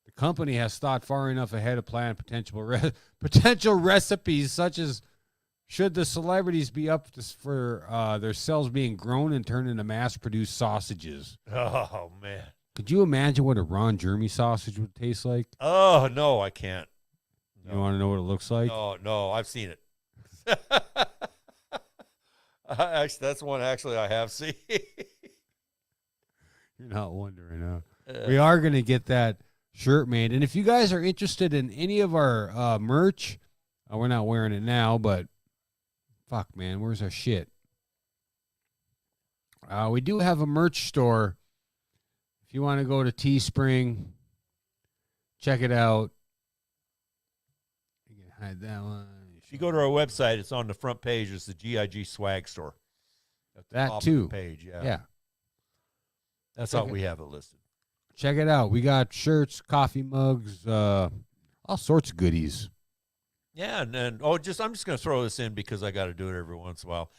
The company has thought far enough ahead to plan potential recipes such as should the celebrities be up for their cells being grown and turned into mass-produced sausages. Oh man. Could you imagine what a Ron Jeremy sausage would taste like? Oh no, I can't. You want to know what it looks like? No, I've seen it. Actually, that's one I have seen. You're not wondering, huh? We are going to get that shirt made. And if you guys are interested in any of our merch, we're not wearing it now, but fuck, man, where's our shit? We do have a merch store. If you want to go to Teespring, check it out. Hide that one. If you go to our website, it's on the front page. It's the GIG swag store. At the That top of too. the page, yeah. Yeah. That's Check how it. we have it listed. Check it out. We got shirts, coffee mugs, all sorts of goodies. Yeah, and then I'm just going to throw this in because I got to do it every once in a while.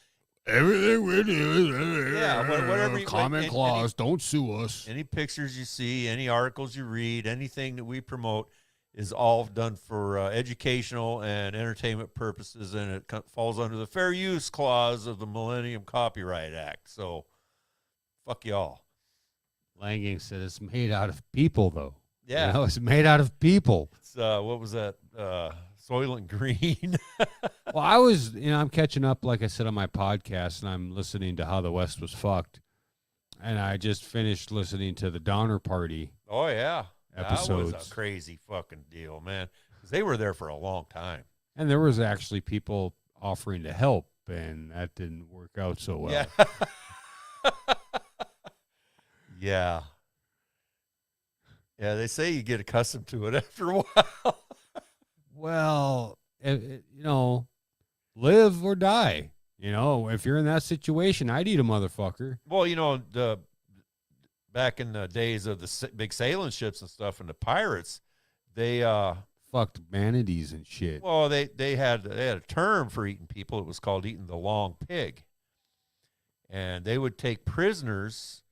Everything we do is whatever you- comment any- clause. Don't sue us. Any pictures you see, any articles you read, anything that we promote is all done for educational and entertainment purposes, and it falls under the fair use clause of the Millennium Copyright Act. So, fuck y'all. Langang said it's made out of people, though. Yeah. You know, it's made out of people. It's, what was that? Soylent Green. Well, I was, I'm catching up, like I said, on my podcast, and I'm listening to How the West Was Fucked. And I just finished listening to the Donner Party. Oh, yeah. That was Episodes. a crazy fucking deal, man. 'Cause they were there for a long time. And there was actually people offering to help, and that didn't work out so well. Yeah. Yeah. Yeah, they say you get accustomed to it after a while. Well, live or die. If you're in that situation, I'd eat a motherfucker. Well, back in the days of the big sailing ships and stuff and the pirates, they Fucked manatees and shit. well, they had a term for eating people. It was called eating the long pig. And they would take prisoners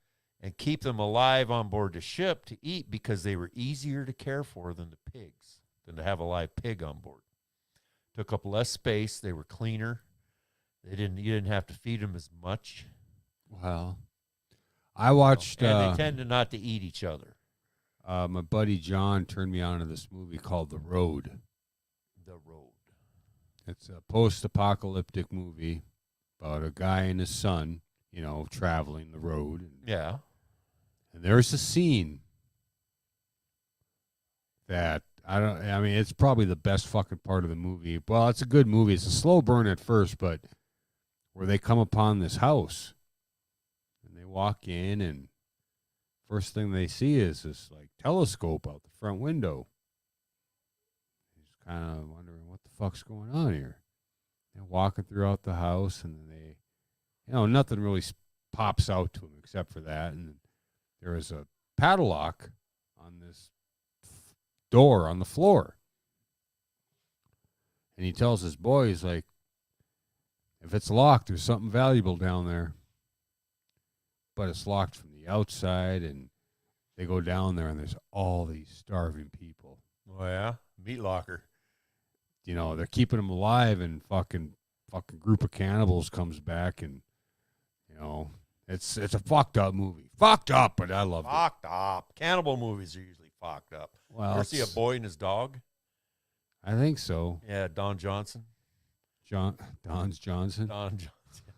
and keep them alive on board the ship to eat because they were easier to care for than the pigs, than to have a live pig on board. Took up less space. They were cleaner. You didn't have to feed them as much. Well, I watched. And they tended not to eat each other. My buddy John turned me on to this movie called The Road. The Road. It's a post-apocalyptic movie about a guy and his son, traveling the road. Yeah. And there's a scene that it's probably the best fucking part of the movie. Well, it's a good movie. It's a slow burn at first, but where they come upon this house and they walk in, and first thing they see is this like telescope out the front window. He's kind of wondering what the fuck's going on here. They're walking throughout the house, and then nothing really pops out to them except for that. And there is a padlock on this door on the floor. And he tells his boy, he's like, if it's locked, there's something valuable down there. But it's locked from the outside, and they go down there, and there's all these starving people. Oh, yeah? Meat locker. They're keeping them alive, and fucking group of cannibals comes back, and, it's a fucked up movie. Fucked up, but I love it. Fucked up. Cannibal movies are usually fucked up. Well, Ever see a boy and his dog? I think so. Yeah, Don Johnson. Don's Johnson. Don Johnson.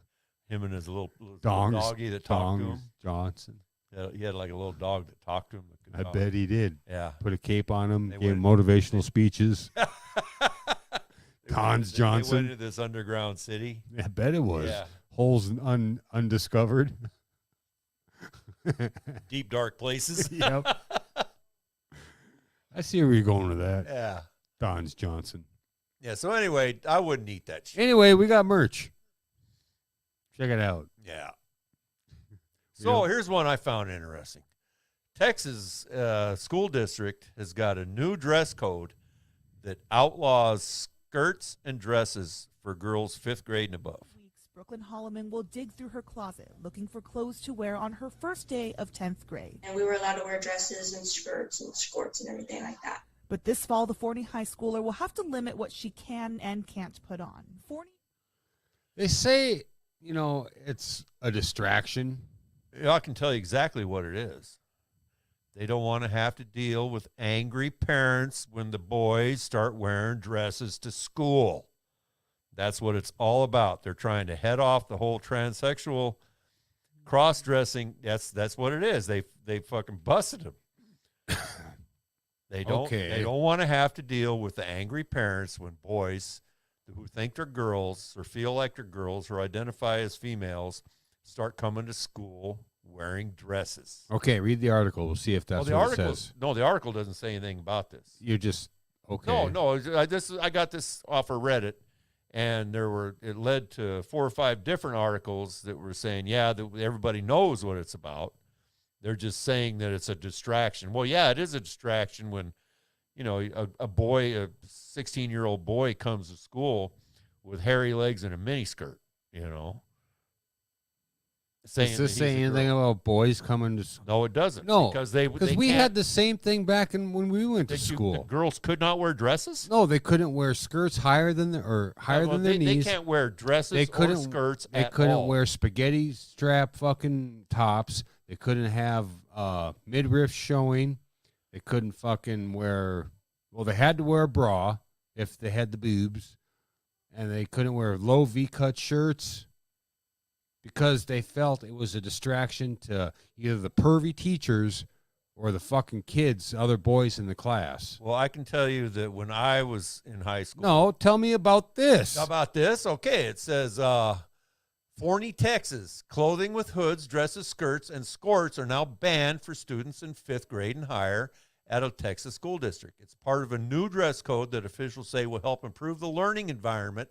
Him and his little Dongs, doggy that talked to Dongs him. Johnson. Yeah, he had like a little dog that talked to him. That could I talk. bet he did. Yeah. Put a cape on him, They gave him went- motivational speeches. Don's They Johnson. went into this underground city. I bet it was. Yeah. Holes undiscovered. Deep, dark places. Yep. I see where you're going with that. Yeah. Don's Johnson. Yeah, so anyway, I wouldn't eat that shit. Anyway, we got merch. Check it out. Yeah. So Yeah. here's one I found interesting. Texas school district has got a new dress code that outlaws skirts and dresses for girls 5th grade and above. Weeks, Brooklyn Holloman will dig through her closet looking for clothes to wear on her first day of 10th grade. And we were allowed to wear dresses and skirts and skirts and everything like that. But this fall, the Forney high schooler will have to limit what she can and can't put on. Forney They say, it's a distraction. Yeah, I can tell you exactly what it is. They don't want to have to deal with angry parents when the boys start wearing dresses to school. That's what it's all about. They're trying to head off the whole transsexual cross-dressing. That's what it is. They fucking busted them. They don't want to have to deal with the angry parents when boys who think they're girls or feel like they're girls or identify as females start coming to school wearing dresses. Okay, read the article. We'll see if that's the what article it says. No, the article doesn't say anything about this. You're just Okay. No. I got this off of Reddit, and it led to 4 or 5 different articles that were saying, that everybody knows what it's about. They're just saying that it's a distraction. Well, yeah, it is a distraction when, a 16-year-old boy comes to school with hairy legs and a miniskirt, Does this say anything about boys coming to school? No, it doesn't. No, because we had the same thing back when we went to school. Girls could not wear dresses? No, they couldn't wear skirts higher than their knees. They can't wear dresses or skirts They at couldn't all. wear spaghetti strap fucking tops. They couldn't have midriff showing. They couldn't fucking wear... Well, they had to wear a bra if they had the boobs. And they couldn't wear low V-cut shirts because they felt it was a distraction to either the pervy teachers or the fucking kids, other boys in the class. Well, I can tell you that when I was in high school... No, tell me about this. How about this? Okay, it says, Forney, Texas, clothing with hoods, dresses, skirts, and skirts are now banned for students in 5th grade and higher at a Texas school district. It's part of a new dress code that officials say will help improve the learning environment,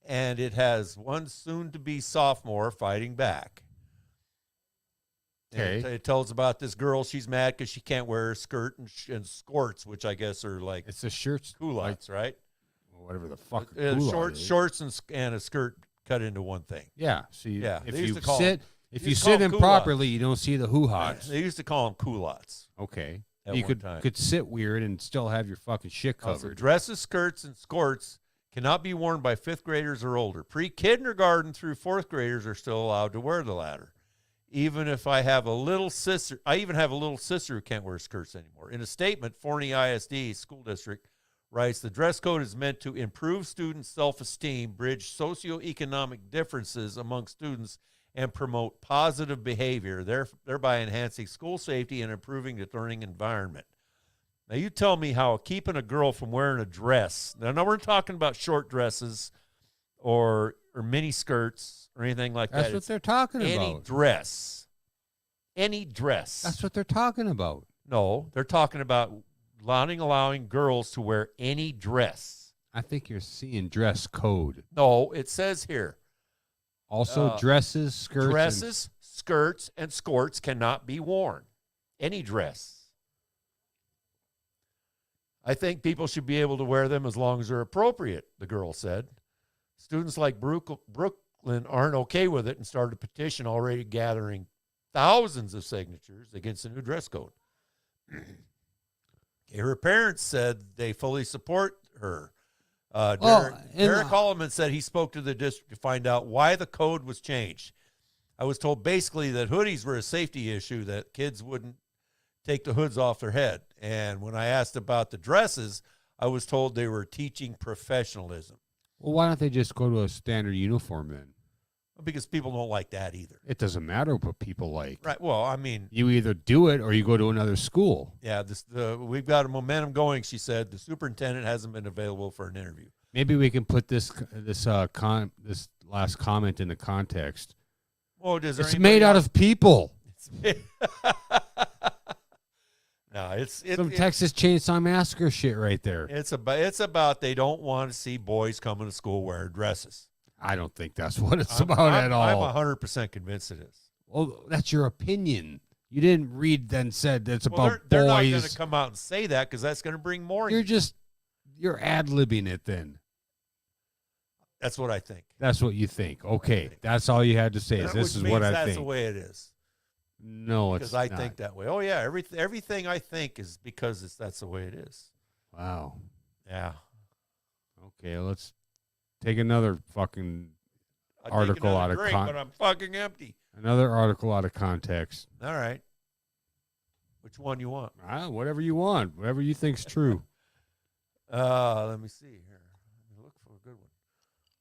and it has one soon-to-be sophomore fighting back. Okay. It tells about this girl. She's mad because she can't wear a skirt and skirts, which I guess are like It's the shirts. culottes, right? Whatever the fuck. a culotte is. Shorts and a skirt cut into one thing. Yeah. So Yeah, if they used you to call sit, them- if they you used to call sit them improperly, you don't see the hoo-haws. They used to call them culottes. Okay. At You one could time. could sit weird and still have your fucking shit Also, covered. dresses, skirts, and skirts cannot be worn by 5th graders or older. Pre-kindergarten through 4th graders are still allowed to wear the latter. Even if I have a little sister, I even have a little sister who can't wear skirts anymore. In a statement, Forney ISD School District writes, the dress code is meant to improve students' self-esteem, bridge socioeconomic differences among students, and promote positive behavior, thereby enhancing school safety and improving the learning environment. Now, you tell me how keeping a girl from wearing a dress, now we're talking about short dresses or mini skirts or anything like That's that. what It's they're talking any about. dress. Any dress. That's what they're talking about. No, they're talking about allowing girls to wear any dress. I think you're seeing dress code. No, it says here, Also, dresses, skirts, dresses, skirts, and skirts cannot be worn. Any dress. I think people should be able to wear them as long as they're appropriate, the girl said. Students like Brooklyn aren't okay with it and started a petition already gathering thousands of signatures against the new dress code. Her parents said they fully support her. Derek Holloman said he spoke to the district to find out why the code was changed. I was told basically that hoodies were a safety issue, that kids wouldn't take the hoods off their head. And when I asked about the dresses, I was told they were teaching professionalism. Well, why don't they just go to a standard uniform then? Because people don't like that either. It doesn't matter what people like. Right. Well, I mean, You either do it or you go to another school. yeah, we've got a momentum going, she said. The superintendent hasn't been available for an interview. Maybe we can put this last comment into context. Well, is there It's anybody made out else? of people. No, Some Texas Chainsaw Massacre shit right there. it's about they don't want to see boys coming to school wearing dresses. I don't think that's what it's about at all. I'm 100% convinced it is. Well, that's your opinion. You didn't read then said that it's Well, about they're not going boys. to come out and say that because that's going to bring more. You're ad-libbing it then. That's what I think. That's what you think. Okay. That's all you had to say is this Which is what means I that's think. the way it is. No, it's Because I not. think that way. Oh yeah, everything I think is because that's the way it is. Wow. Yeah. Okay, let's take another fucking I Article out of drink, con- but I'm fucking empty. another article out of context. All right. Which one you want? Whatever you want, whatever you think's true. Let me see here. Let me look for a good one.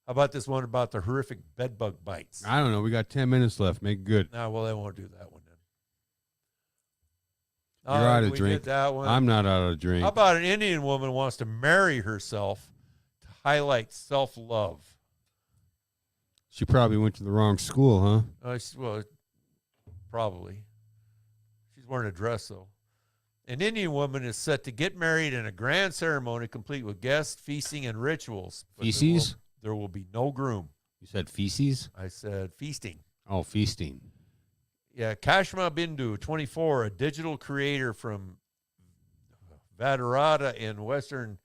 How about this one about the horrific bedbug bites? I don't know. We got 10 minutes left. Make it good. No, well, they won't do that one then. You're out of we drink. did that one. I'm not out of drink. How about an Indian woman wants to marry herself to highlight self-love? She probably went to the wrong school, huh? Well, probably. She's wearing a dress, though. An Indian woman is set to get married in a grand ceremony complete with guests, feasting, and rituals. But Feces? There will be no groom. You said feces? I said feasting. Oh, feasting. Yeah, Kashma Bindu, 24, a digital creator from Vadarada in western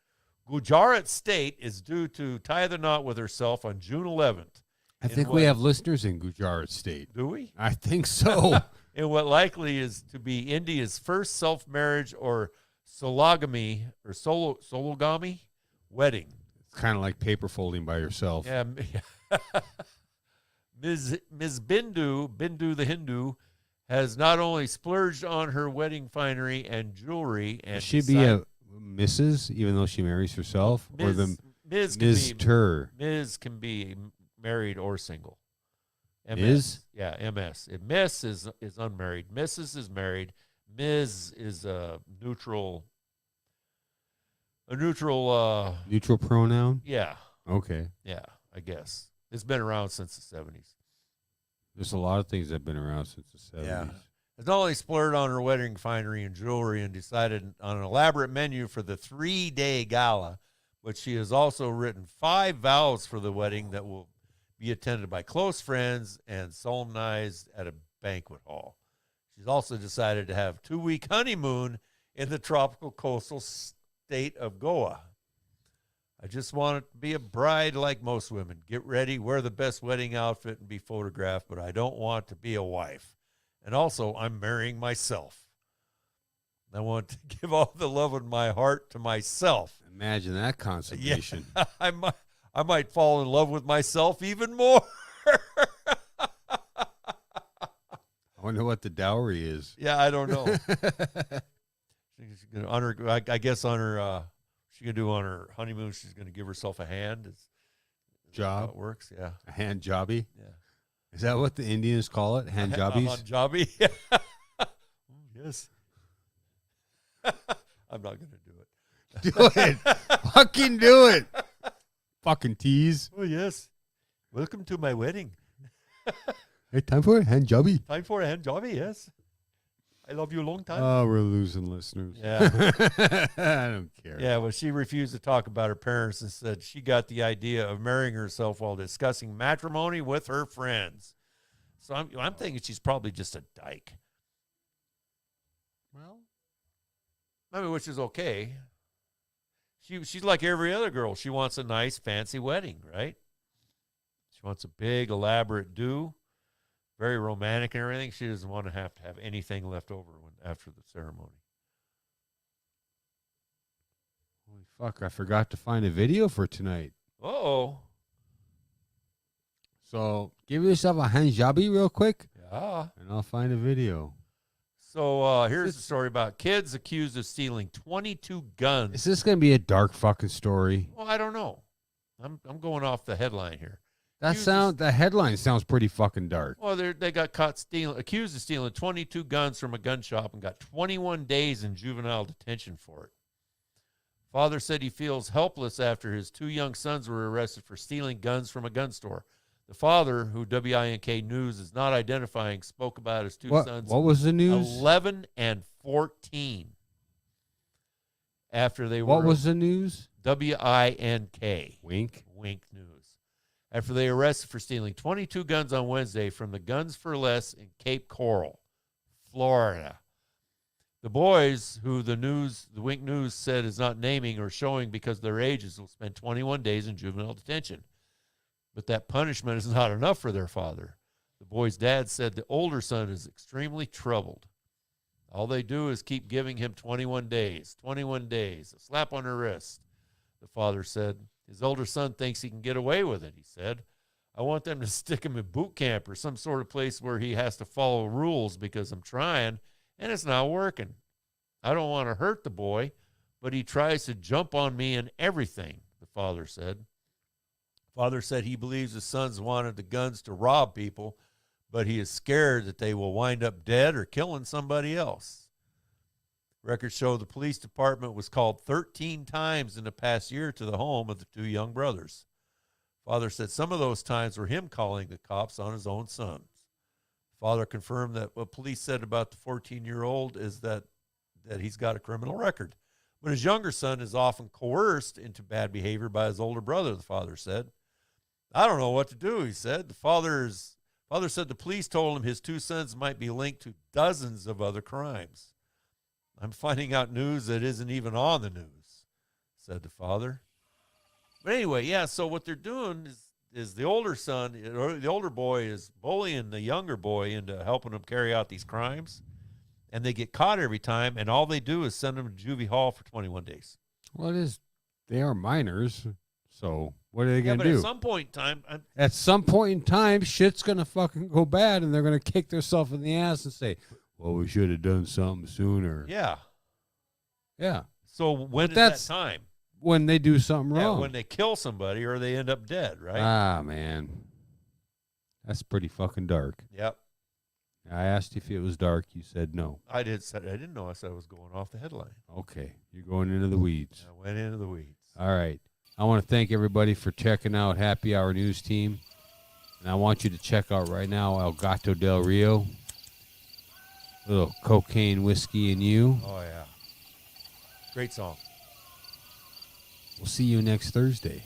Gujarat state, is due to tie the knot with herself on June 11th. I think we have listeners in Gujarat State. Do we? I think so. In what likely is to be India's first self-marriage or sologamy or sologamy wedding. It's kind of like paper folding by yourself. Yeah. Ms. Bindu the Hindu, has not only splurged on her wedding finery and jewelry, and Should she be a Mrs. even though she marries herself, or the Ms. Ms. can be married or single. MS. Ms? Yeah, MS. Miss is unmarried. Mrs. is married. Ms. is a neutral. Neutral pronoun? Yeah. Okay. Yeah, I guess. It's been around since the 70s. There's a lot of things that have been around since the 70s. Yeah. Has not only splurged on her wedding finery and jewelry and decided on an elaborate menu for the 3-day gala, but she has also written 5 vows for the wedding that will be attended by close friends and solemnized at a banquet hall. She's also decided to have a 2-week honeymoon in the tropical coastal state of Goa. I just want to be a bride like most women. Get ready, wear the best wedding outfit, and be photographed, but I don't want to be a wife. And also, I'm marrying myself. I want to give all the love of my heart to myself. Imagine that consummation. Yeah, I might fall in love with myself even more. I wonder what the dowry is. Yeah, I don't know. She's gonna I guess on her she's gonna do on her honeymoon. She's gonna give herself a hand. Is Job. how it works. Yeah. A hand jobby? Yeah. Is that what the Indians call it? Hand jobbies? Hand jobby. Yes. I'm not gonna do it. Do it. Fucking do it. Fucking tease. Oh yes. Welcome to my wedding. Hey, time for a hand jobby. Time for a hand jobby. Yes. I love you a long time. Oh, we're losing listeners. Yeah. I don't care. Yeah, well, she refused to talk about her parents and said she got the idea of marrying herself while discussing matrimony with her friends. So I'm thinking she's probably just a dyke. Well, I mean, which is okay. She's like every other girl. She wants a nice, fancy wedding, right? She wants a big, elaborate do, very romantic and everything. She doesn't want to have anything left over after the ceremony. holy fuck, I forgot to find a video for tonight. Uh-oh. So give yourself a hand jobby real quick, Yeah. and I'll find a video. So here's the story about kids accused of stealing 22 guns. Is this going to be a dark fucking story? Well, I don't know. I'm going off the headline here. The headline sounds pretty fucking dark. Well, they got caught accused of stealing 22 guns from a gun shop and got 21 days in juvenile detention for it. Father said he feels helpless after his 2 young sons were arrested for stealing guns from a gun store. The father, who WINK News is not identifying, spoke about his 2 sons. What was the news? 11 and 14. After they were. What was the news? WINK. Wink. Wink News. After they arrested for stealing 22 guns on Wednesday from the Guns for Less in Cape Coral, Florida. The boys, who the Wink News said is not naming or showing because of their ages, will spend 21 days in juvenile detention. But that punishment is not enough for their father. The boy's dad said the older son is extremely troubled. All they do is keep giving him 21 days, a slap on the wrist. The father said his older son thinks he can get away with it, he said. I want them to stick him in boot camp or some sort of place where he has to follow rules because I'm trying, and it's not working. I don't want to hurt the boy, but he tries to jump on me and everything, the father said. Father said he believes his sons wanted the guns to rob people, but he is scared that they will wind up dead or killing somebody else. Records show the police department was called 13 times in the past year to the home of the 2 young brothers. Father said some of those times were him calling the cops on his own sons. Father confirmed that what police said about the 14-year-old is that that he's got a criminal record. But his younger son is often coerced into bad behavior by his older brother, the father said. I don't know what to do, he said. The father said the police told him his two sons might be linked to dozens of other crimes. I'm finding out news that isn't even on the news, said the father. But anyway, yeah, so what they're doing is the older son, or the older boy is bullying the younger boy into helping him carry out these crimes. And they get caught every time, and all they do is send them to juvie hall for 21 days. Well, they are minors, so what are they Yeah, going but to do? at some point in time, At some point in time, shit's going to fucking go bad, and they're going to kick themselves in the ass and say, well, we should have done something sooner. yeah. Yeah. So when But is that's that time? when they do something Yeah, wrong. when they kill somebody or they end up dead, right? Ah, man. That's pretty fucking dark. Yep. I asked you if it was dark. You said no. I didn't know. I said I was going off the headline. Okay. You're going into the weeds. I went into the weeds. All right. I want to thank everybody for checking out Happy Hour News Team. And I want you to check out right now El Gato del Rio. Little cocaine, whiskey, and you. Oh, yeah. Great song. We'll see you next Thursday.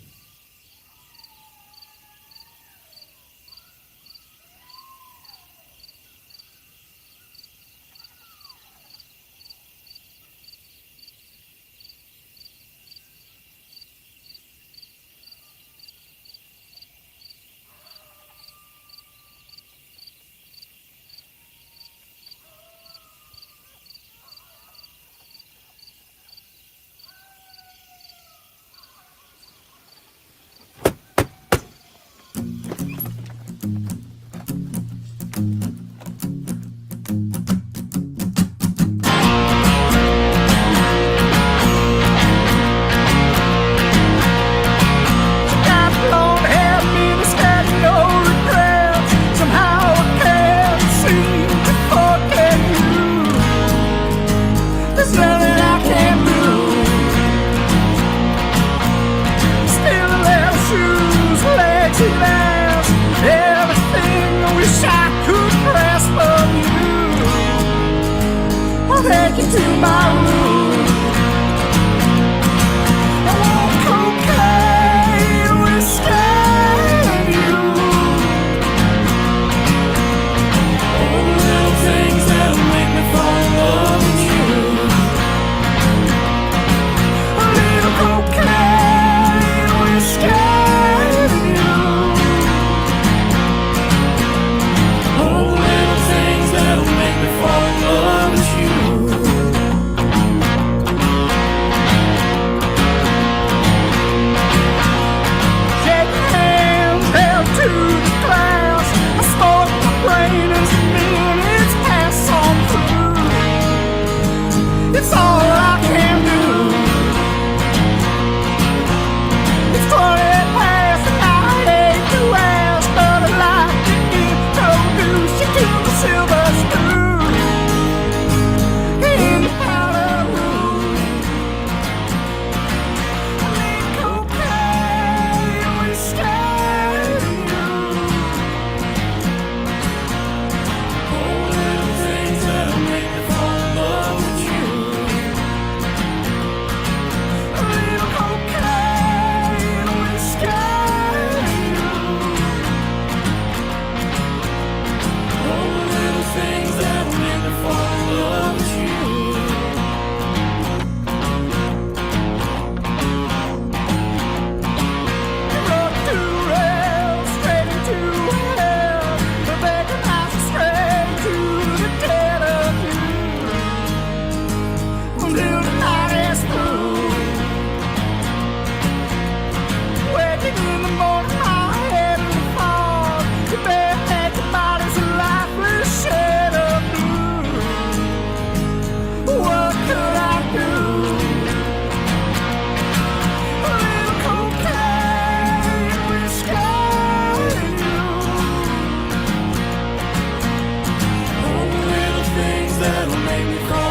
That'll make me fall